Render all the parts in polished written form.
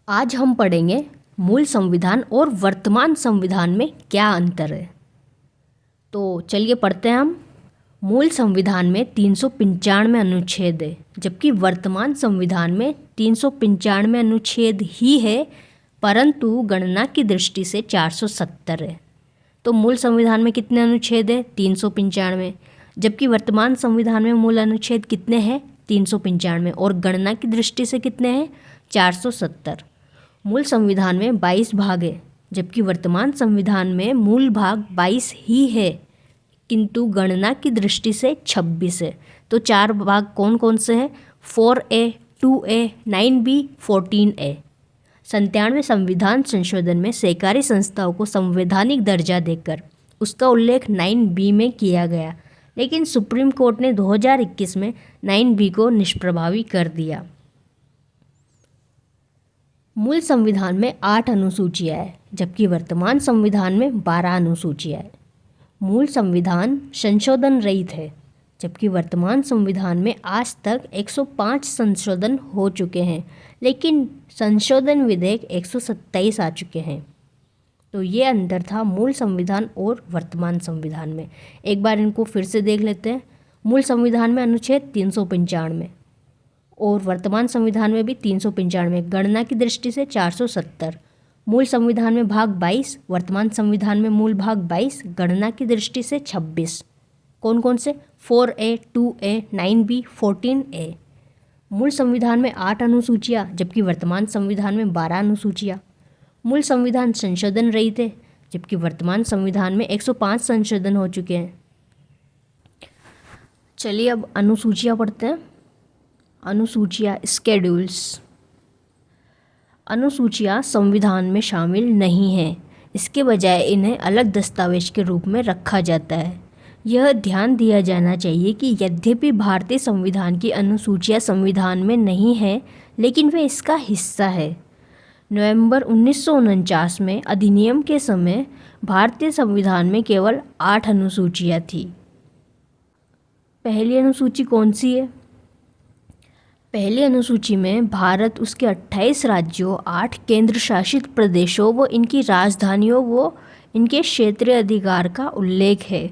आज हम पढ़ेंगे मूल संविधान और वर्तमान संविधान में क्या अंतर है। तो चलिए पढ़ते हैं हम। मूल संविधान में 395 अनुच्छेद है, जबकि वर्तमान संविधान में 395 अनुच्छेद ही है, परंतु गणना की दृष्टि से 470 है। तो मूल संविधान में कितने अनुच्छेद है? 395, जबकि वर्तमान संविधान में मूल अनुच्छेद कितने हैं? 395, और गणना की दृष्टि से कितने हैं? 470। मूल संविधान में 22 भाग है, जबकि वर्तमान संविधान में मूल भाग 22 ही है, किंतु गणना की दृष्टि से 26 है। तो 4 भाग कौन कौन से हैं? 4A, 2A, 9B, 14A। 97वें संविधान संशोधन में सहकारी संस्थाओं को संवैधानिक दर्जा देकर उसका उल्लेख 9B में किया गया, लेकिन सुप्रीम कोर्ट ने 2021 में 9B को निष्प्रभावी कर दिया। मूल संविधान में 8 अनुसूचियाँ हैं, जबकि वर्तमान संविधान में 12 अनुसूचियाँ हैं। मूल संविधान संशोधन रहित है, जबकि वर्तमान संविधान में आज तक 105 संशोधन हो चुके हैं, लेकिन संशोधन विधेयक 127 आ चुके हैं। तो ये अंतर था मूल संविधान और वर्तमान संविधान में। एक बार इनको फिर से देख लेते हैं। मूल संविधान में अनुच्छेद 395 और वर्तमान संविधान में भी 395, गणना की दृष्टि से 470। मूल संविधान में भाग 22, वर्तमान संविधान में मूल भाग 22, गणना की दृष्टि से 26। कौन कौन से? 4A, 2A, 9B, 14A। मूल संविधान में 8 अनुसूचियाँ, जबकि वर्तमान संविधान में 12 अनुसूचियाँ। मूल संविधान संशोधन रहित है, जबकि वर्तमान संविधान में 105 संशोधन हो चुके हैं। चलिए अब अनुसूचियाँ पढ़ते हैं। अनुसूचियाँ, स्केड्यूल्स। अनुसूचियाँ संविधान में शामिल नहीं हैं, इसके बजाय इन्हें अलग दस्तावेज के रूप में रखा जाता है। यह ध्यान दिया जाना चाहिए कि यद्यपि भारतीय संविधान की अनुसूचियाँ संविधान में नहीं है, लेकिन वे इसका हिस्सा है। नवंबर 1949 में अधिनियम के समय भारतीय संविधान में केवल 8 अनुसूचियाँ थी। पहली अनुसूची कौन सी है? पहली अनुसूची में भारत, उसके 28 राज्यों, 8 केंद्र शासित प्रदेशों व इनकी राजधानियों व इनके क्षेत्रीय अधिकार का उल्लेख है।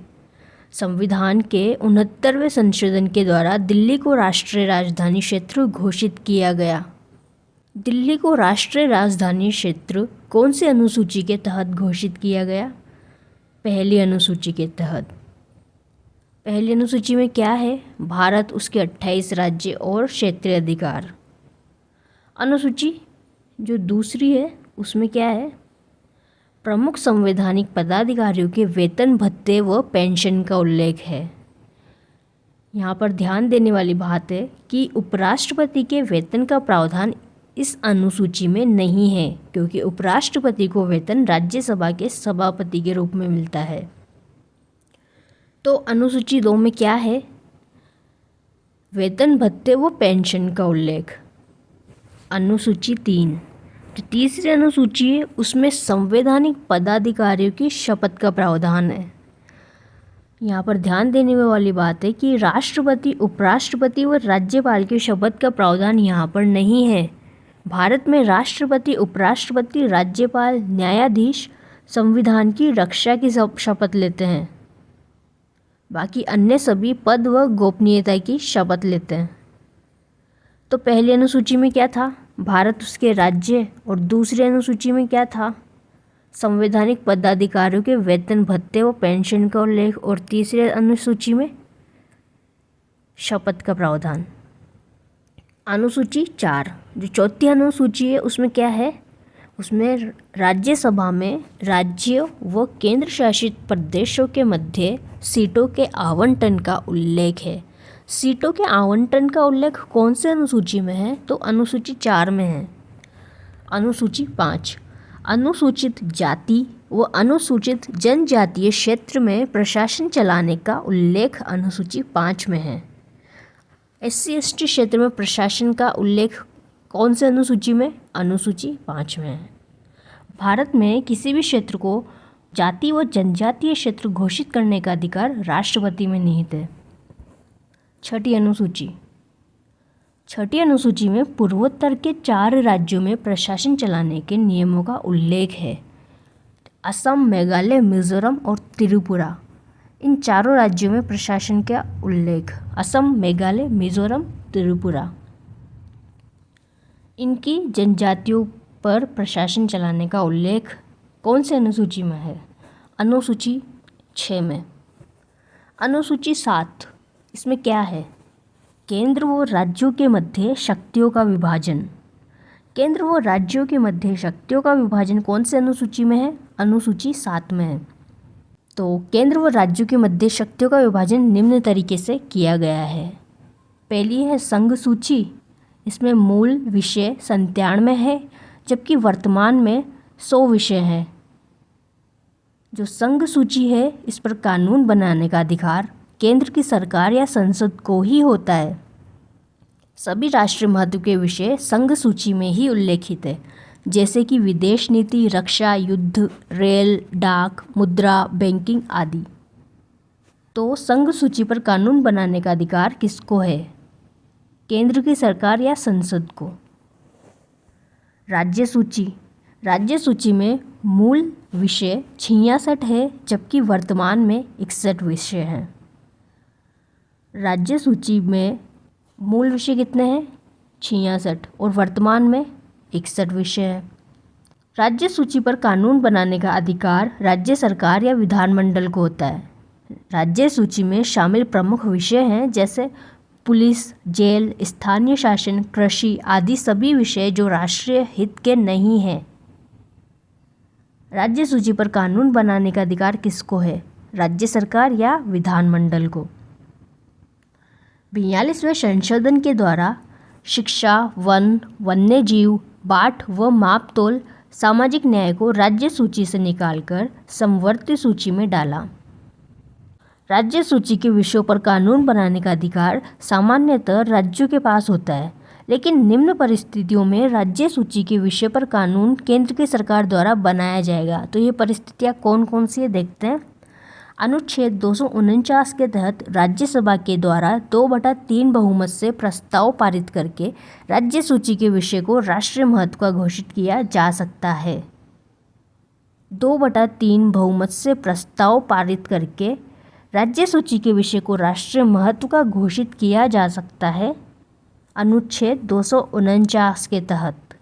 संविधान के 69वें संशोधन के द्वारा दिल्ली को राष्ट्रीय राजधानी क्षेत्र घोषित किया गया। दिल्ली को राष्ट्रीय राजधानी क्षेत्र कौन सी अनुसूची के तहत घोषित किया गया? पहली अनुसूची के तहत। पहली अनुसूची में क्या है? भारत, उसके 28 राज्य और क्षेत्रीय अधिकार। अनुसूची जो दूसरी है उसमें क्या है? प्रमुख संवैधानिक पदाधिकारियों के वेतन, भत्ते व पेंशन का उल्लेख है। यहाँ पर ध्यान देने वाली बात है कि उपराष्ट्रपति के वेतन का प्रावधान इस अनुसूची में नहीं है, क्योंकि उपराष्ट्रपति को वेतन राज्यसभा के सभापति के रूप में मिलता है। तो अनुसूची 2 में क्या है? वेतन, भत्ते व पेंशन का उल्लेख। अनुसूची 3, जो तीसरी अनुसूची है, उसमें संवैधानिक पदाधिकारियों की शपथ का प्रावधान है। यहाँ पर ध्यान देने वाली बात है कि राष्ट्रपति, उपराष्ट्रपति व राज्यपाल की शपथ का प्रावधान यहाँ पर नहीं है। भारत में राष्ट्रपति, उपराष्ट्रपति, राज्यपाल, न्यायाधीश संविधान की रक्षा की शपथ लेते हैं। बाकी अन्य सभी पद व गोपनीयता की शपथ लेते हैं। तो पहली अनुसूची में क्या था? भारत, उसके राज्य, और दूसरी अनुसूची में क्या था? संवैधानिक पदाधिकारियों के वेतन, भत्ते व पेंशन का उल्लेख, और तीसरी अनुसूची में शपथ का प्रावधान। अनुसूची 4, जो चौथी अनुसूची है, उसमें क्या है? उसमें राज्यसभा में राज्यों व केंद्र शासित प्रदेशों के मध्य सीटों के आवंटन का उल्लेख है। सीटों के आवंटन का उल्लेख कौन से अनुसूची में है? तो अनुसूची 4 में है। अनुसूची 5, अनुसूचित जाति व अनुसूचित जनजातीय क्षेत्र में प्रशासन चलाने का उल्लेख अनुसूची 5 में है। SC/ST क्षेत्र में प्रशासन का उल्लेख कौन से अनुसूची में? अनुसूची 5 में है। भारत में किसी भी क्षेत्र को जाति व जनजातीय क्षेत्र घोषित करने का अधिकार राष्ट्रपति में निहित है। छठी अनुसूची, छठी अनुसूची में पूर्वोत्तर के 4 राज्यों में प्रशासन चलाने के नियमों का उल्लेख है। असम, मेघालय, मिजोरम और त्रिपुरा, इन चारों राज्यों में प्रशासन का उल्लेख। असम, मेघालय, मिजोरम, त्रिपुरा, इनकी जनजातियों पर प्रशासन चलाने का उल्लेख कौन से अनुसूची में है? अनुसूची 6 में। अनुसूची 7, इसमें क्या है? केंद्र व राज्यों के मध्य शक्तियों का विभाजन। केंद्र व राज्यों के मध्य शक्तियों का विभाजन कौन से अनुसूची में है? अनुसूची 7 में है। तो केंद्र व राज्यों के मध्य शक्तियों का विभाजन निम्न तरीके से किया गया है। पहली है संघ सूची, इसमें मूल विषय 97 है, जबकि वर्तमान में 100 विषय हैं। जो संघ सूची है, इस पर कानून बनाने का अधिकार केंद्र की सरकार या संसद को ही होता है। सभी राष्ट्रीय महत्व के विषय संघ सूची में ही उल्लेखित है, जैसे कि विदेश नीति, रक्षा, युद्ध, रेल, डाक, मुद्रा, बैंकिंग आदि। तो संघ सूची पर कानून बनाने का अधिकार किसको है? केंद्र की सरकार या संसद को। राज्य सूची, राज्य सूची में मूल विषय 66 है, जबकि वर्तमान में 61 विषय हैं। राज्य सूची में मूल विषय कितने हैं? 66 और वर्तमान में 61 विषय हैं। राज्य सूची पर कानून बनाने का अधिकार राज्य सरकार या विधानमंडल को होता है। राज्य सूची में शामिल प्रमुख विषय हैं जैसे पुलिस, जेल, स्थानीय शासन, कृषि आदि सभी विषय जो राष्ट्रीय हित के नहीं हैं। राज्य सूची पर कानून बनाने का अधिकार किसको है? राज्य सरकार या विधानमंडल को। 42वें संशोधन के द्वारा शिक्षा, वन, वन्यजीव, बाट व मापतोल, सामाजिक न्याय को राज्य सूची से निकालकर समवर्ती सूची में डाला। राज्य सूची के विषयों पर कानून बनाने का अधिकार सामान्यतः राज्यों के पास होता है, लेकिन निम्न परिस्थितियों में राज्य सूची के विषय पर कानून केंद्र की सरकार द्वारा बनाया जाएगा। तो ये परिस्थितियाँ कौन कौन सी है देखते हैं। अनुच्छेद 249 के तहत राज्यसभा के द्वारा 2/3 बहुमत से प्रस्ताव पारित करके राज्य सूची के विषय को राष्ट्रीय महत्व का घोषित किया जा सकता है। 2/3 बहुमत से प्रस्ताव पारित करके राज्य सूची के विषय को राष्ट्रीय महत्व का घोषित किया जा सकता है। अनुच्छेद 249 के तहत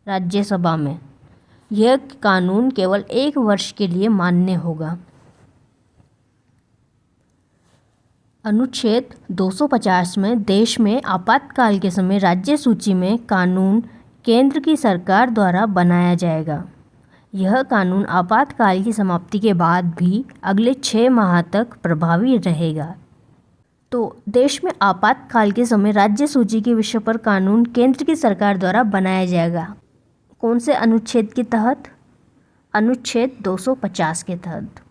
राज्यसभा में यह कानून केवल 1 वर्ष के लिए मान्य होगा। अनुच्छेद 250 में देश में आपातकाल के समय राज्य सूची में कानून केंद्र की सरकार द्वारा बनाया जाएगा। यह कानून आपातकाल की समाप्ति के बाद भी अगले 6 माह तक प्रभावी रहेगा। तो देश में आपातकाल के समय राज्य सूची के विषय पर कानून केंद्र की सरकार द्वारा बनाया जाएगा। कौन से अनुच्छेद के तहत? अनुच्छेद 250 के तहत।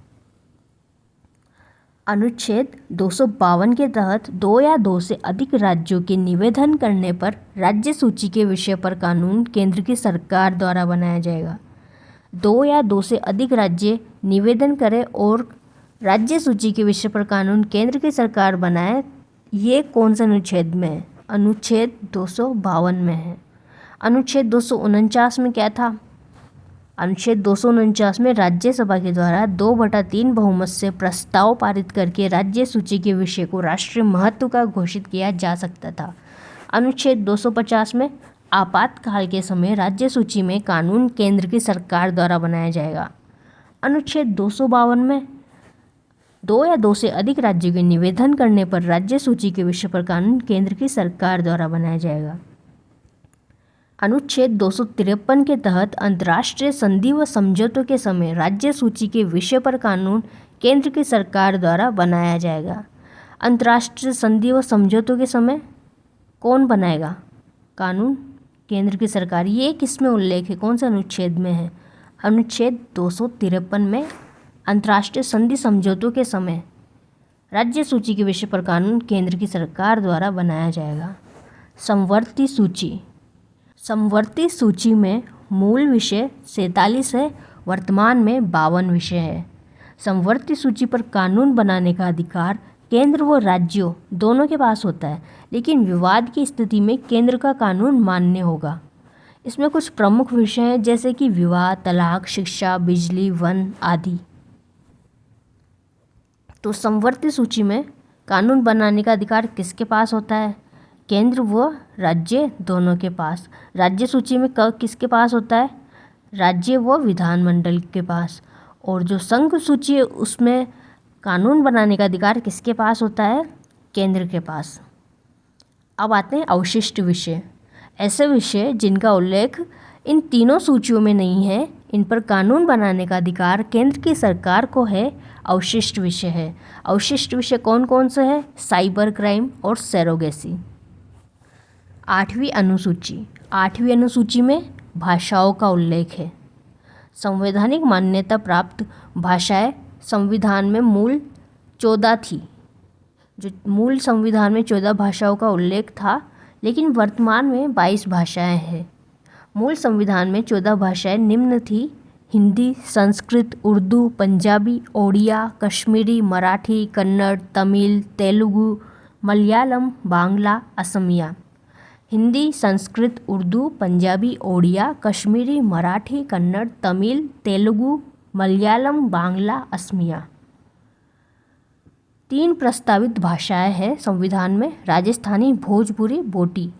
अनुच्छेद 252 के तहत 2 या 2 से अधिक राज्यों के निवेदन करने पर राज्य सूची के विषय पर कानून केंद्र की सरकार द्वारा बनाया जाएगा। 2 या 2 से अधिक राज्य निवेदन करें और राज्य सूची के विषय पर कानून केंद्र की सरकार बनाए, ये कौन से अनुच्छेद में है? अनुच्छेद 252 में है। अनुच्छेद 249 में क्या था? अनुच्छेद 249 में राज्यसभा के द्वारा 2/3 बहुमत से प्रस्ताव पारित करके राज्य सूची के विषय को राष्ट्रीय महत्व का घोषित किया जा सकता था। अनुच्छेद 250 में आपातकाल के समय राज्य सूची में कानून केंद्र की सरकार द्वारा बनाया जाएगा। अनुच्छेद 252 में 2 या 2 से अधिक राज्यों के निवेदन करने पर राज्य सूची के विषय पर कानून केंद्र की सरकार द्वारा बनाया जाएगा। अनुच्छेद 253 के तहत अंतर्राष्ट्रीय संधि व समझौतों के समय राज्य सूची के विषय पर कानून केंद्र की सरकार द्वारा बनाया जाएगा। अंतर्राष्ट्रीय संधि व समझौतों के समय कौन बनाएगा कानून? केंद्र की सरकार। ये किस में उल्लेख है? कौन से अनुच्छेद में है? अनुच्छेद 253 में अंतर्राष्ट्रीय संधि समझौतों के समय राज्य सूची के विषय पर कानून केंद्र की सरकार द्वारा बनाया जाएगा। समवर्ती सूची। समवर्ती सूची में मूल विषय 47 है, वर्तमान में 52 विषय है। समवर्ती सूची पर कानून बनाने का अधिकार केंद्र व राज्यों दोनों के पास होता है, लेकिन विवाद की स्थिति में केंद्र का कानून मान्य होगा। इसमें कुछ प्रमुख विषय हैं जैसे कि विवाह, तलाक, शिक्षा, बिजली, वन आदि। तो समवर्ती सूची में कानून बनाने का अधिकार किसके पास होता है? केंद्र व राज्य दोनों के पास। राज्य सूची में किसके पास होता है? राज्य व विधानमंडल के पास। और जो संघ सूची है उसमें कानून बनाने का अधिकार किसके पास होता है? केंद्र के पास। अब आते हैं अवशिष्ट विषय। ऐसे विषय जिनका उल्लेख इन तीनों सूचियों में नहीं है, इन पर कानून बनाने का अधिकार केंद्र की सरकार को है, अवशिष्ट विषय है। अवशिष्ट विषय कौन कौन से हैं? साइबर क्राइम और सरोगेसी। 8वीं अनुसूची। 8वीं अनुसूची में भाषाओं का उल्लेख है। संवैधानिक मान्यता प्राप्त भाषाएं संविधान में मूल 14 थी। जो मूल संविधान में 14 भाषाओं का उल्लेख था, लेकिन वर्तमान में 22 भाषाएं हैं। मूल संविधान में 14 भाषाएं निम्न थी: हिंदी, संस्कृत, उर्दू, पंजाबी, ओडिया, कश्मीरी, मराठी, कन्नड़, तमिल, तेलुगु, मलयालम, बांग्ला, असमिया। हिंदी, संस्कृत, उर्दू, पंजाबी, ओडिया, कश्मीरी, मराठी, कन्नड़, तमिल, तेलुगु, मलयालम, बांग्ला, असमिया। 3 प्रस्तावित भाषाएं हैं संविधान में: राजस्थानी, भोजपुरी, बोटी।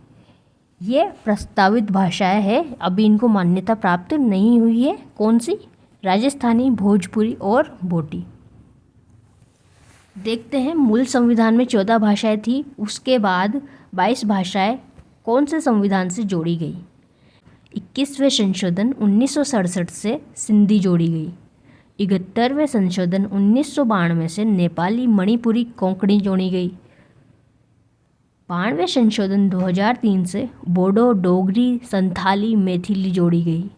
ये प्रस्तावित भाषाएं हैं, अभी इनको मान्यता प्राप्त नहीं हुई है। कौन सी? राजस्थानी, भोजपुरी और बोटी। देखते हैं, मूल संविधान में 14 भाषाएं थी, उसके बाद 22 भाषाएं कौन से संविधान से जोड़ी गई? 21वें संशोधन 1967 से सिंधी जोड़ी गई। 71वें संशोधन 1992 से नेपाली, मणिपुरी, कोंकणी जोड़ी गई। 92वें संशोधन 2003 से बोडो, डोगरी, संथाली, मैथिली जोड़ी गई।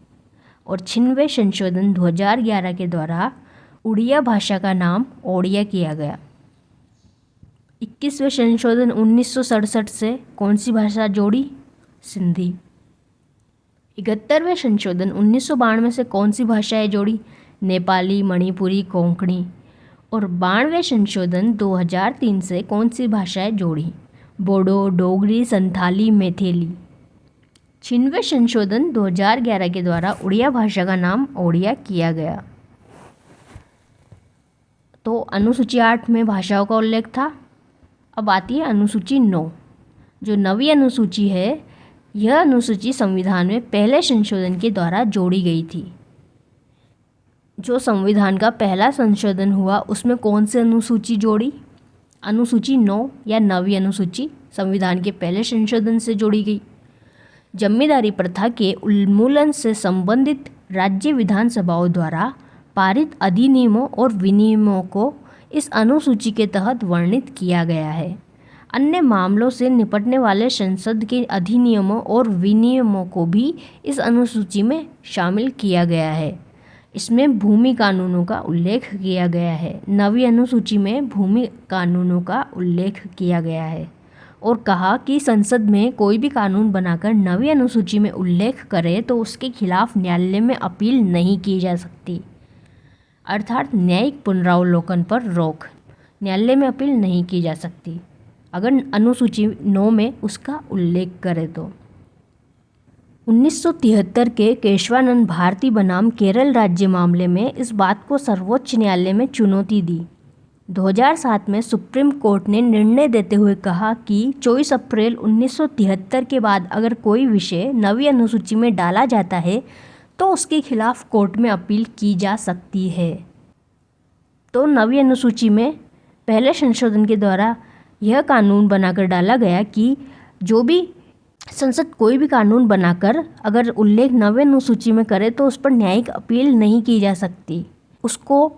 और 96वें संशोधन 2011 के द्वारा उड़िया भाषा का नाम ओडिया किया गया। 21वें संशोधन 1967 से कौन सी भाषा जोड़ी? सिंधी। 71वें संशोधन 1992 से कौन सी भाषाएं जोड़ी? नेपाली, मणिपुरी, कोंकणी। और 92वें संशोधन 2003 से कौन सी भाषाएं जोड़ी? बोडो, डोगरी, संथाली, मैथिली। 96वें संशोधन 2011 के द्वारा उड़िया भाषा का नाम ओडिया किया गया। तो अनुसूची 8 में भाषाओं का उल्लेख था। अब आती है अनुसूची 9। जो 9वीं अनुसूची है, यह अनुसूची संविधान में पहले संशोधन के द्वारा जोड़ी गई थी। जो संविधान का पहला संशोधन हुआ उसमें कौन सी अनुसूची जोड़ी? अनुसूची 9 या 9वीं अनुसूची संविधान के पहले संशोधन से जोड़ी गई। जमींदारी प्रथा के उन्मूलन से संबंधित राज्य विधानसभाओं द्वारा पारित अधिनियमों और विनियमों को इस अनुसूची के तहत वर्णित किया गया है। अन्य मामलों से निपटने वाले संसद के अधिनियमों और विनियमों को भी इस अनुसूची में शामिल किया गया है। इसमें भूमि कानूनों का उल्लेख किया गया है। 9वीं अनुसूची में भूमि कानूनों का उल्लेख किया गया है और कहा कि संसद में कोई भी कानून बनाकर 9वीं अनुसूची में उल्लेख करे तो उसके खिलाफ न्यायालय में अपील नहीं की जा सकती। अर्थात न्यायिक पुनरावलोकन पर रोक, न्यायालय में अपील नहीं की जा सकती अगर अनुसूची 9 में उसका उल्लेख करे तो। 1973 के केशवानंद भारती बनाम केरल राज्य मामले में इस बात को सर्वोच्च न्यायालय में चुनौती दी। 2007 में सुप्रीम कोर्ट ने निर्णय देते हुए कहा कि 24 अप्रैल 1973 के बाद अगर कोई विषय 9वीं अनुसूची में डाला जाता है तो उसके खिलाफ कोर्ट में अपील की जा सकती है। तो 9वीं अनुसूची में पहले संशोधन के द्वारा यह कानून बनाकर डाला गया कि जो भी संसद कोई भी कानून बनाकर अगर उल्लेख 9वीं अनुसूची में करे तो उस पर न्यायिक अपील नहीं की जा सकती। उसको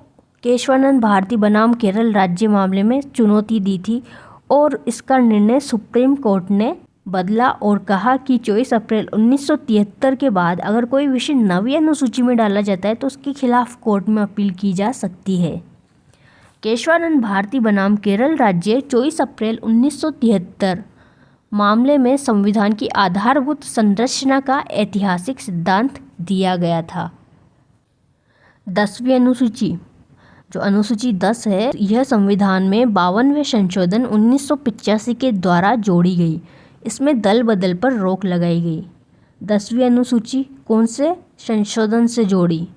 केशवानंद भारती बनाम केरल राज्य मामले में चुनौती दी थी और इसका निर्णय सुप्रीम कोर्ट ने बदला और कहा कि 24 अप्रैल 1973 के बाद अगर कोई विषय 9वीं अनुसूची में डाला जाता है तो उसके खिलाफ कोर्ट में अपील की जा सकती है। केशवानंद भारती बनाम केरल राज्य 24 अप्रैल 1973 मामले में संविधान की आधारभूत संरचना का ऐतिहासिक सिद्धांत दिया गया था। 10वीं अनुसूची। जो अनुसूची 10 है, यह संविधान में 52वें संशोधन 1985 के द्वारा जोड़ी गई। इसमें दल बदल पर रोक लगाई गई। 10वीं अनुसूची कौन से संशोधन से जोड़ी?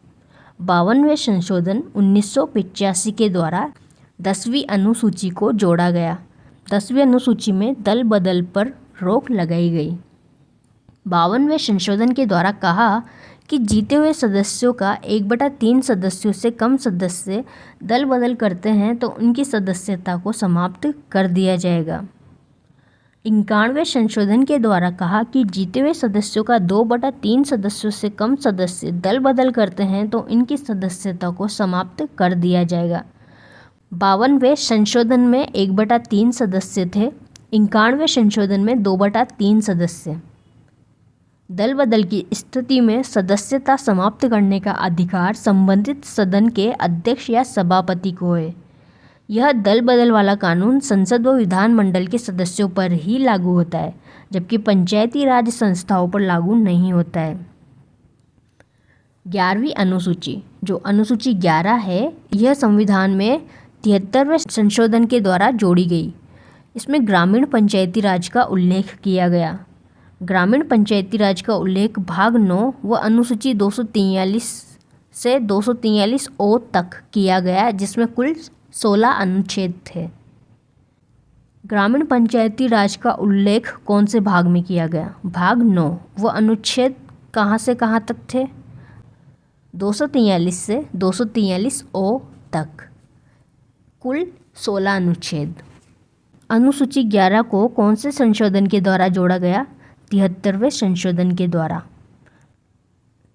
52वें संशोधन 1985 के द्वारा 10वीं अनुसूची को जोड़ा गया। 10वीं अनुसूची में दल बदल पर रोक लगाई गई। 52वें संशोधन के द्वारा कहा कि जीते हुए सदस्यों का 1/3 सदस्यों से कम सदस्य दल बदल करते हैं तो उनकी सदस्यता को समाप्त कर दिया जाएगा। 91वें संशोधन के द्वारा कहा कि जीते हुए सदस्यों का 2/3 सदस्यों से कम सदस्य दल बदल करते हैं तो इनकी सदस्यता को समाप्त कर दिया जाएगा। 52वें संशोधन में 1/3 सदस्य थे। 91वें संशोधन में 2/3 सदस्य। दल बदल की स्थिति में सदस्यता समाप्त करने का अधिकार संबंधित सदन के अध्यक्ष या सभापति को है। यह दल बदल वाला कानून संसद व विधानमंडल के सदस्यों पर ही लागू होता है, जबकि पंचायती राज संस्थाओं पर लागू नहीं होता है। 11वीं अनुसूची, जो अनुसूची 11 है, यह संविधान में 73वें संशोधन के द्वारा जोड़ी गई। इसमें ग्रामीण पंचायती राज का उल्लेख किया गया। ग्रामीण पंचायती राज का उल्लेख भाग 9 व अनुसूची 243 से 243 ओ तक किया गया, जिसमें कुल 16 अनुच्छेद थे। ग्रामीण पंचायती राज का उल्लेख कौन से भाग में किया गया? भाग 9 व अनुच्छेद कहाँ से कहाँ तक थे? 243 से 243 ओ तक, कुल 16 अनुच्छेद। अनुसूची 11 को कौन से संशोधन के द्वारा जोड़ा गया? 73वें संशोधन के द्वारा।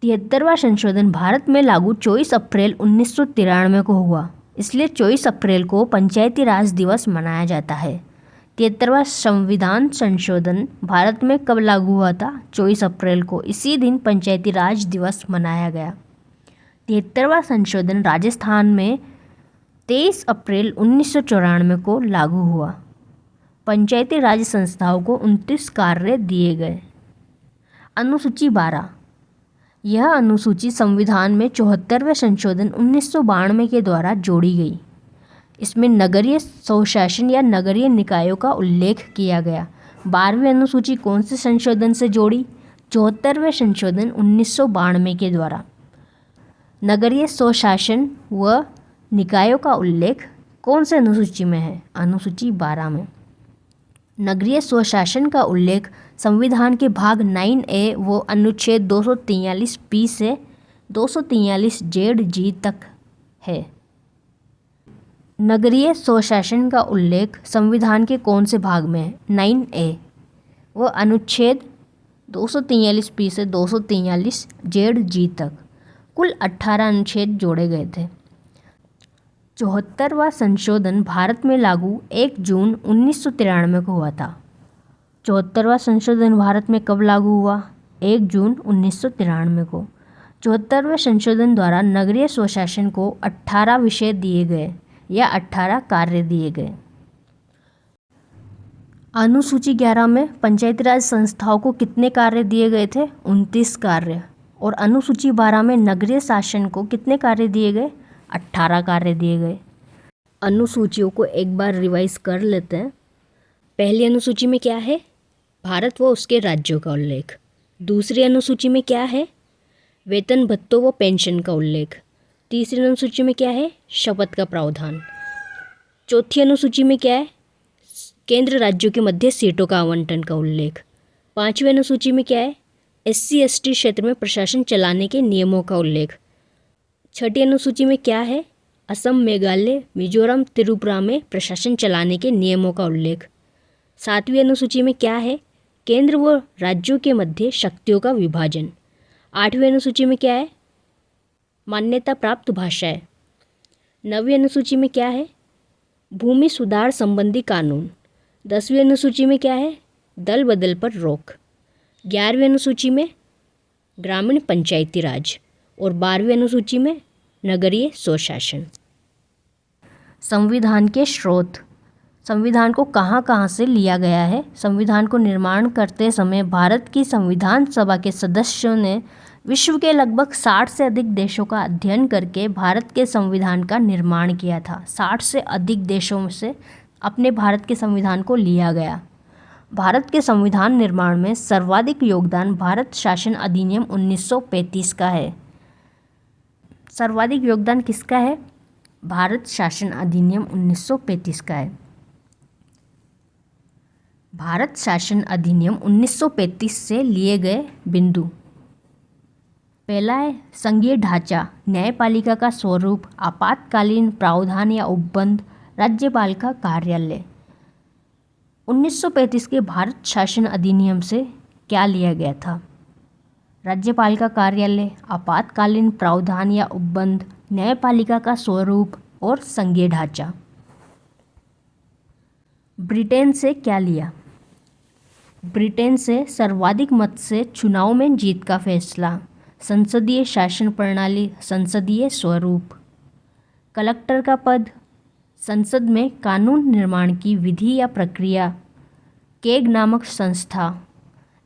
73वां संशोधन भारत में लागू 24 अप्रैल 1993 को हुआ, इसलिए 24 अप्रैल को पंचायती राज दिवस मनाया जाता है। 73वां संविधान संशोधन भारत में कब लागू हुआ था? 24 अप्रैल को। इसी दिन पंचायती राज दिवस मनाया गया। 73वां संशोधन राजस्थान में 23 अप्रैल 1994 को लागू हुआ। पंचायती राज संस्थाओं को 29 कार्य दिए गए। अनुसूची 12, यह अनुसूची संविधान में 74वें संशोधन 1992 के द्वारा जोड़ी गई। इसमें नगरीय स्वशासन या नगरीय निकायों का उल्लेख किया गया। 12वीं अनुसूची कौन से संशोधन से जोड़ी? 74वें संशोधन 1992 के द्वारा। नगरीय स्वशासन व निकायों का उल्लेख कौन से अनुसूची में है? अनुसूची 12 में। नगरीय स्वशासन का उल्लेख संविधान के भाग 9A व अनुच्छेद 243 से 243 तक है। नगरीय स्वशासन का उल्लेख संविधान के कौन से भाग में है? 9A व अनुच्छेद 243 से 243 तक, कुल 18 अनुच्छेद जोड़े गए थे। 74वां संशोधन भारत में लागू 1 जून 1993 को हुआ था। 74वां संशोधन भारत में कब लागू हुआ? 1 जून 1993 को। 74वें संशोधन द्वारा नगरीय स्वशासन को 18 विषय दिए गए या 18 कार्य दिए गए। अनुसूची 11 में पंचायती राज संस्थाओं को कितने कार्य दिए गए थे? 29 कार्य। और अनुसूची 12 में नगरीय शासन को कितने कार्य दिए गए? 18 कार्य दिए गए। अनुसूचियों को एक बार रिवाइज कर लेते हैं। पहली अनुसूची में क्या है? भारत व उसके राज्यों का उल्लेख। दूसरी अनुसूची में क्या है? वेतन भत्तों व पेंशन का उल्लेख। तीसरी अनुसूची में क्या है? शपथ का प्रावधान। चौथी अनुसूची में क्या है? केंद्र राज्यों के मध्य सीटों का आवंटन का उल्लेख। पांचवी अनुसूची में क्या है? SC/ST क्षेत्र में प्रशासन चलाने के नियमों का उल्लेख। छठी अनुसूची में क्या है? असम, मेघालय, मिजोरम, त्रिपुरा में प्रशासन चलाने के नियमों का उल्लेख। सातवीं अनुसूची में क्या है? केंद्र व राज्यों के मध्य शक्तियों का विभाजन। आठवीं अनुसूची में क्या है? मान्यता प्राप्त भाषाएं। नवीं अनुसूची में क्या है? भूमि सुधार संबंधी कानून। 10वीं अनुसूची में क्या है? दल बदल पर रोक। 11वीं अनुसूची में ग्रामीण पंचायती राज और 12वीं अनुसूची में नगरीय स्वशासन। संविधान के स्रोत। संविधान को कहाँ से लिया गया है? संविधान को निर्माण करते समय भारत की संविधान सभा के सदस्यों ने विश्व के लगभग 60 से अधिक देशों का अध्ययन करके भारत के संविधान का निर्माण किया था। 60 से अधिक देशों से अपने भारत के संविधान को लिया गया। भारत के संविधान निर्माण में सर्वाधिक योगदान भारत शासन अधिनियम 1935 का है। सर्वाधिक योगदान किसका है? भारत शासन अधिनियम 1935 का है। भारत शासन अधिनियम 1935 से लिए गए बिंदु। पहला है संघीय ढांचा, न्यायपालिका का स्वरूप, आपातकालीन प्रावधान या उपबंध, राज्यपाल का कार्यालय। 1935 के भारत शासन अधिनियम से क्या लिया गया था? राज्यपाल का कार्यालय, आपातकालीन प्रावधान या उपबंध, न्यायपालिका का स्वरूप और संघीय ढांचा। ब्रिटेन से क्या लिया? ब्रिटेन से सर्वाधिक मत से चुनाव में जीत का फैसला, संसदीय शासन प्रणाली, संसदीय स्वरूप, कलेक्टर का पद, संसद में कानून निर्माण की विधि या प्रक्रिया, केग नामक संस्था,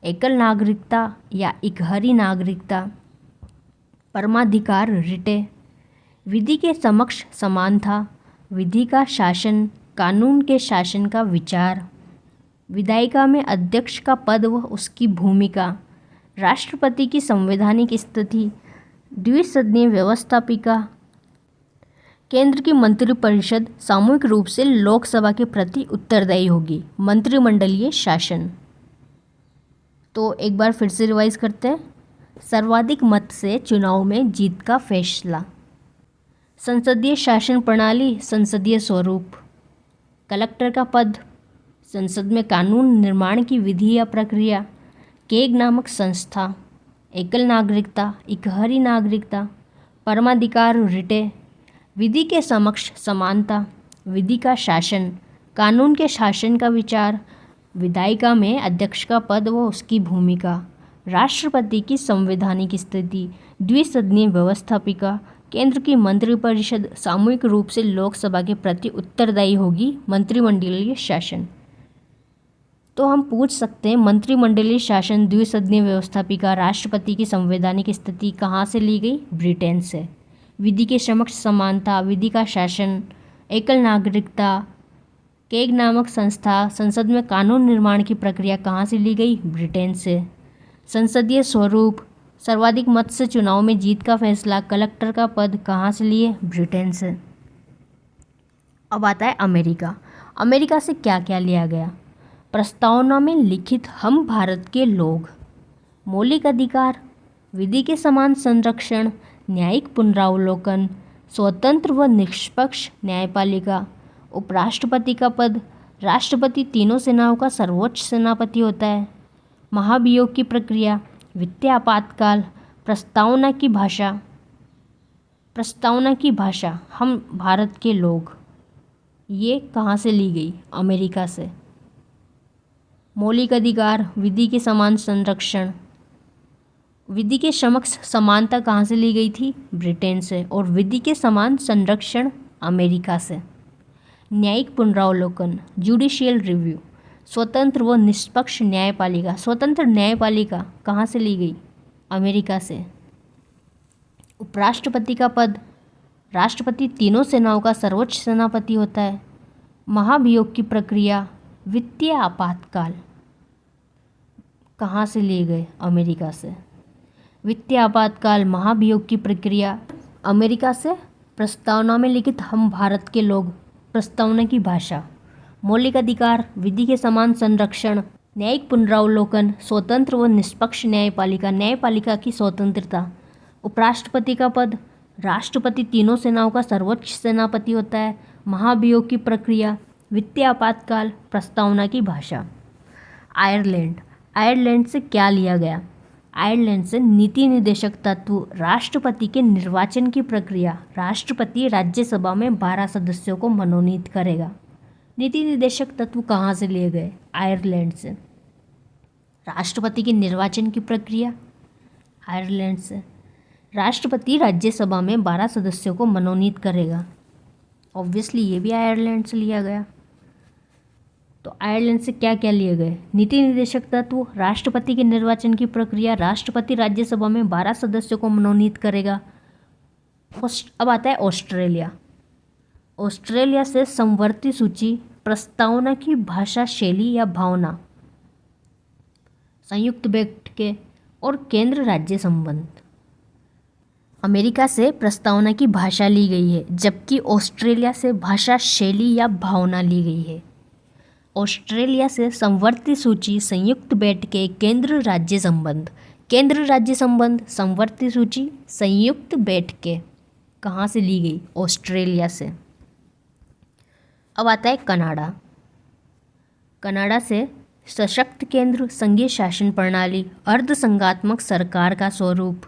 एकल नागरिकता या इकहरी नागरिकता, परमाधिकार रिटे, विधि के समक्ष समानता, विधि का शासन, कानून के शासन का विचार, विधायिका में अध्यक्ष का पद व उसकी भूमिका, राष्ट्रपति की संवैधानिक स्थिति, द्विसदनीय व्यवस्थापिका, केंद्र की मंत्रिपरिषद सामूहिक रूप से लोकसभा के प्रति उत्तरदायी होगी, मंत्रिमंडलीय शासन। तो एक बार फिर से रिवाइज करते हैं। सर्वाधिक मत से चुनाव में जीत का फैसला, संसदीय शासन प्रणाली, संसदीय स्वरूप, कलेक्टर का पद, संसद में कानून निर्माण की विधि या प्रक्रिया, केग नामक संस्था, एकल नागरिकता, इकहरी नागरिकता, परमाधिकार रिटे, विधि के समक्ष समानता, विधि का शासन, कानून के शासन का विचार, विधायिका में अध्यक्ष का पद व उसकी भूमिका, राष्ट्रपति की संवैधानिक स्थिति, द्विसदनीय व्यवस्थापिका, केंद्र की मंत्रिपरिषद सामूहिक रूप से लोकसभा के प्रति उत्तरदायी होगी, मंत्रिमंडलीय शासन। तो हम पूछ सकते हैं मंत्रिमंडलीय शासन, द्विसदनीय व्यवस्थापिका, राष्ट्रपति की संवैधानिक स्थिति कहाँ से ली गई? ब्रिटेन से। विधि के समक्ष समानता, विधि का शासन, एकल नागरिकता, केग नामक संस्था, संसद में कानून निर्माण की प्रक्रिया कहाँ से ली गई? ब्रिटेन से। संसदीय स्वरूप, सर्वाधिक मत से चुनाव में जीत का फैसला, कलेक्टर का पद कहाँ से लिए? ब्रिटेन से। अब आता है अमेरिका। अमेरिका से क्या क्या लिया गया? प्रस्तावना में लिखित हम भारत के लोग, मौलिक अधिकार, विधि के समान संरक्षण, न्यायिक पुनरावलोकन, स्वतंत्र व निष्पक्ष न्यायपालिका, उपराष्ट्रपति का पद, राष्ट्रपति तीनों सेनाओं का सर्वोच्च सेनापति होता है, महाभियोग की प्रक्रिया, वित्तीय आपातकाल, प्रस्तावना की भाषा। प्रस्तावना की भाषा हम भारत के लोग, ये कहाँ से ली गई? अमेरिका से। मौलिक अधिकार, विधि के समान संरक्षण, विधि के समक्ष समानता कहाँ से ली गई थी? ब्रिटेन से। और विधि के समान संरक्षण अमेरिका से। न्यायिक पुनरावलोकन, जुडिशियल रिव्यू, स्वतंत्र व निष्पक्ष न्यायपालिका, स्वतंत्र न्यायपालिका कहाँ से ली गई? अमेरिका से। उपराष्ट्रपति का पद, राष्ट्रपति तीनों सेनाओं का सर्वोच्च सेनापति होता है। महाभियोग की प्रक्रिया, वित्तीय आपातकाल कहाँ से लिए गए? अमेरिका से। वित्तीय आपातकाल, महाभियोग की प्रक्रिया अमेरिका से। प्रस्तावना में लिखित हम भारत के लोग, प्रस्तावना की भाषा। मौलिक अधिकार, विधि के समान संरक्षण, न्यायिक पुनरावलोकन, स्वतंत्र व निष्पक्ष न्यायपालिका, न्यायपालिका की स्वतंत्रता। उपराष्ट्रपति का पद, राष्ट्रपति तीनों सेनाओं का सर्वोच्च सेनापति होता है। महाभियोग की प्रक्रिया, वित्तीय आपातकाल, प्रस्तावना की भाषा। आयरलैंड। आयरलैंड से क्या लिया गया? आयरलैंड से नीति निर्देशक तत्व, राष्ट्रपति के निर्वाचन की प्रक्रिया। राष्ट्रपति राज्यसभा में 12 सदस्यों को मनोनीत करेगा। नीति निर्देशक तत्व कहाँ से लिए गए? आयरलैंड से। राष्ट्रपति के निर्वाचन की प्रक्रिया आयरलैंड से। राष्ट्रपति राज्यसभा में 12 सदस्यों को मनोनीत करेगा। ऑब्वियसली ये भी आयरलैंड से लिया गया। तो आयरलैंड से क्या क्या लिए गए? नीति निर्देशक तत्व, राष्ट्रपति के निर्वाचन की प्रक्रिया, राष्ट्रपति राज्यसभा में 12 सदस्यों को मनोनीत करेगा। अब आता है ऑस्ट्रेलिया। ऑस्ट्रेलिया से समवर्ती सूची, प्रस्तावना की भाषा, शैली या भावना, संयुक्त बैठकें और केंद्र राज्य संबंध। अमेरिका से प्रस्तावना की भाषा ली गई है, जबकि ऑस्ट्रेलिया से भाषा, शैली या भावना ली गई है। ऑस्ट्रेलिया से समवर्ती सूची, संयुक्त बैठकें, केंद्र राज्य संबंध। केंद्र राज्य संबंध, समवर्ती सूची, संयुक्त बैठकें कहाँ से ली गई? ऑस्ट्रेलिया से। अब आता है कनाडा। कनाडा से सशक्त केंद्र, संघीय शासन प्रणाली, अर्धसंघात्मक सरकार का स्वरूप,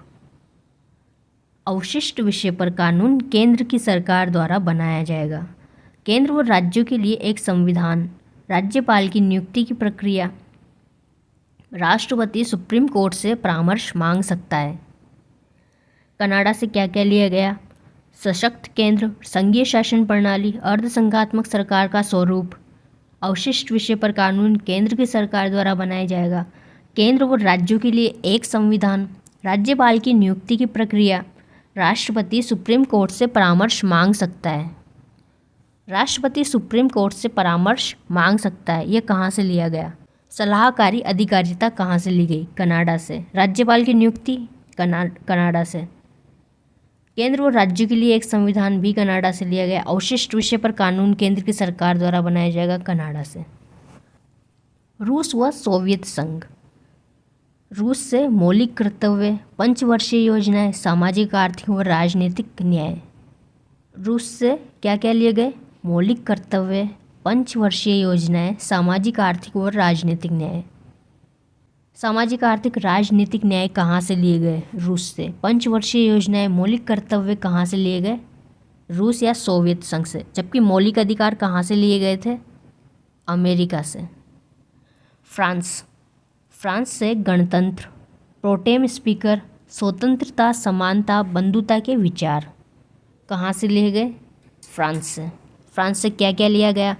अवशिष्ट विषय पर कानून केंद्र की सरकार द्वारा बनाया जाएगा। केंद्र व राज्यों के लिए एक संविधान, राज्यपाल की नियुक्ति की प्रक्रिया, राष्ट्रपति सुप्रीम कोर्ट से परामर्श मांग सकता है। कनाडा से क्या क्या लिया गया? सशक्त केंद्र, संघीय शासन प्रणाली, अर्धसंघात्मक सरकार का स्वरूप, अवशिष्ट विषय पर कानून केंद्र की सरकार द्वारा बनाया जाएगा। केंद्र व राज्यों के लिए एक संविधान, राज्यपाल की नियुक्ति की प्रक्रिया, राष्ट्रपति सुप्रीम कोर्ट से परामर्श मांग सकता है। राष्ट्रपति सुप्रीम कोर्ट से परामर्श मांग सकता है, यह कहाँ से लिया गया? सलाहकारी अधिकारिता कहाँ से ली गई? कनाडा से। राज्यपाल की नियुक्ति कनाडा से। केंद्र व राज्यों के लिए एक संविधान भी कनाडा से लिया गया। अवशिष्ट विषय पर कानून केंद्र की सरकार द्वारा बनाया जाएगा, कनाडा से। रूस व सोवियत संघ। रूस से मौलिक कर्तव्य, पंचवर्षीय योजनाएं, सामाजिक, आर्थिक व राजनीतिक न्याय। रूस से क्या क्या लिए गए? मौलिक कर्तव्य, पंचवर्षीय योजनाएं, सामाजिक, आर्थिक व राजनीतिक न्याय। सामाजिक, आर्थिक, राजनीतिक न्याय कहाँ से लिए गए? रूस से। पंचवर्षीय योजनाएं, मौलिक कर्तव्य कहाँ से लिए गए? रूस या सोवियत संघ से। जबकि मौलिक अधिकार कहाँ से लिए गए थे? अमेरिका से। फ्रांस। फ्रांस से गणतंत्र, प्रोटेम स्पीकर, स्वतंत्रता, समानता, बंधुता के विचार कहाँ से लिए गए? फ्रांस से। फ्रांस से क्या क्या लिया गया?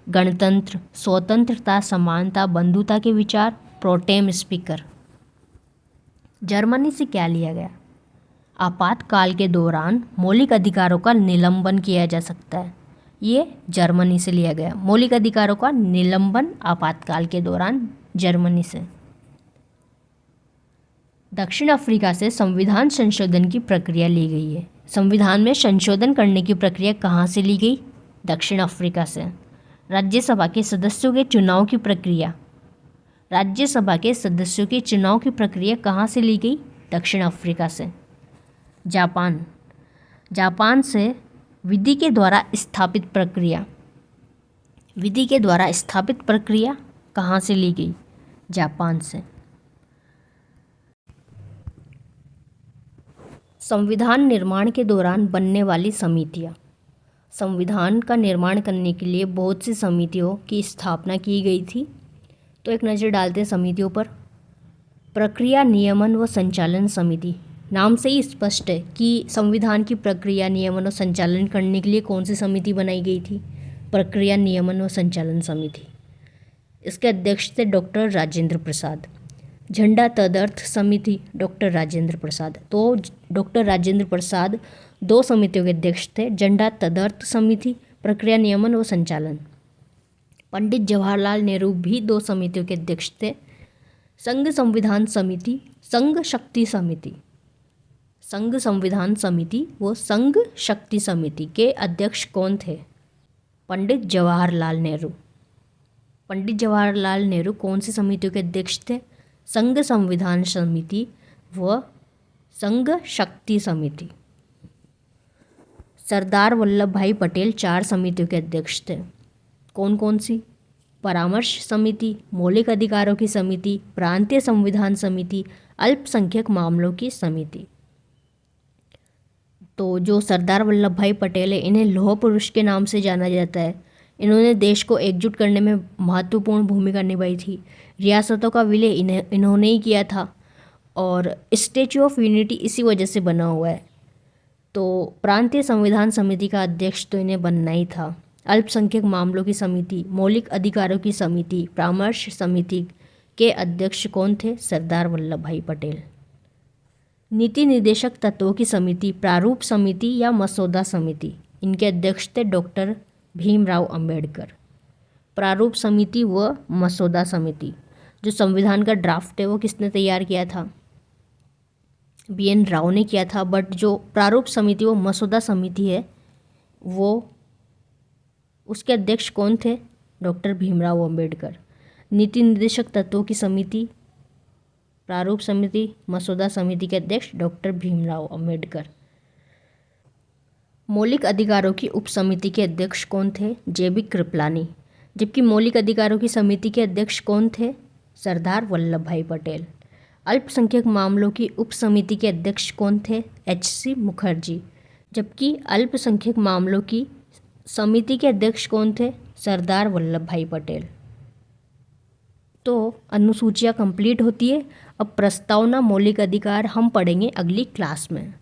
गणतंत्र, स्वतंत्रता, समानता, बंधुता के विचार, प्रोटेम स्पीकर। जर्मनी से क्या लिया गया? आपातकाल के दौरान मौलिक अधिकारों का निलंबन किया जा सकता है, ये जर्मनी से लिया गया। मौलिक अधिकारों का निलंबन आपातकाल के दौरान, जर्मनी से। दक्षिण अफ्रीका से संविधान संशोधन की प्रक्रिया ली गई है। संविधान में संशोधन करने की प्रक्रिया कहाँ से ली गई? दक्षिण अफ्रीका से। राज्यसभा के सदस्यों के चुनाव की प्रक्रिया, राज्यसभा के सदस्यों के चुनाव की प्रक्रिया कहाँ से ली गई? दक्षिण अफ्रीका से। जापान। जापान से विधि के द्वारा स्थापित प्रक्रिया, विधि के द्वारा स्थापित प्रक्रिया कहाँ से ली गई? जापान से। संविधान निर्माण के दौरान बनने वाली समितियाँ। संविधान का निर्माण करने के लिए बहुत सी समितियों की स्थापना की गई थी। तो एक नज़र डालते हैं समितियों पर। प्रक्रिया, नियमन व संचालन समिति। नाम से ही स्पष्ट है कि संविधान की प्रक्रिया, नियमन और संचालन करने के लिए कौन सी समिति बनाई गई थी? प्रक्रिया, नियमन व संचालन समिति। इसके अध्यक्ष थे डॉक्टर राजेंद्र प्रसाद। झंडा तदर्थ समिति, डॉक्टर राजेंद्र प्रसाद। तो डॉक्टर राजेंद्र प्रसाद दो समितियों के अध्यक्ष थे, झंडा तदर्थ समिति, प्रक्रिया, नियमन व संचालन। पंडित जवाहरलाल नेहरू भी दो समितियों के अध्यक्ष थे, संघ संविधान समिति, संघ शक्ति समिति। संघ संविधान समिति व संघ शक्ति समिति के अध्यक्ष कौन थे? पंडित जवाहरलाल नेहरू। पंडित जवाहरलाल नेहरू कौन सी समितियों के अध्यक्ष थे? संघ संविधान समिति व संघ शक्ति समिति। सरदार वल्लभ भाई पटेल चार समितियों के अध्यक्ष थे। कौन कौन सी? परामर्श समिति, मौलिक अधिकारों की समिति, प्रांतीय संविधान समिति, अल्पसंख्यक मामलों की समिति। तो जो सरदार वल्लभ भाई पटेल है, इन्हें लौह पुरुष के नाम से जाना जाता है। इन्होंने देश को एकजुट करने में महत्वपूर्ण भूमिका निभाई थी। रियासतों का विलय इन्होंने ही किया था और स्टैच्यू ऑफ यूनिटी इसी वजह से बना हुआ है। तो प्रांतीय संविधान समिति का अध्यक्ष तो इन्हें बनना ही था। अल्पसंख्यक मामलों की समिति, मौलिक अधिकारों की समिति, परामर्श समिति के अध्यक्ष कौन थे? सरदार वल्लभ भाई पटेल। नीति निर्देशक तत्वों की समिति, प्रारूप समिति या मसौदा समिति, इनके अध्यक्ष थे डॉक्टर भीमराव अंबेडकर। प्रारूप समिति व मसौदा समिति, जो संविधान का ड्राफ्ट है वो किसने तैयार किया था? BN राव ने किया था। बट जो प्रारूप समिति वो मसौदा समिति है वो उसके अध्यक्ष कौन थे? डॉक्टर भीमराव अंबेडकर। नीति निर्देशक तत्वों की समिति, प्रारूप समिति, मसौदा समिति के अध्यक्ष डॉक्टर भीमराव अंबेडकर। मौलिक अधिकारों की उप समिति के अध्यक्ष कौन थे? JB कृपलानी। जबकि मौलिक अधिकारों की समिति के अध्यक्ष कौन थे? सरदार वल्लभ भाई पटेल। अल्पसंख्यक मामलों की उप समिति के अध्यक्ष कौन थे? HC मुखर्जी। जबकि अल्पसंख्यक मामलों की समिति के अध्यक्ष कौन थे? सरदार वल्लभ भाई पटेल। तो अनुसूचियाँ कंप्लीट होती है। अब प्रस्तावना, मौलिक अधिकार हम पढ़ेंगे अगली क्लास में।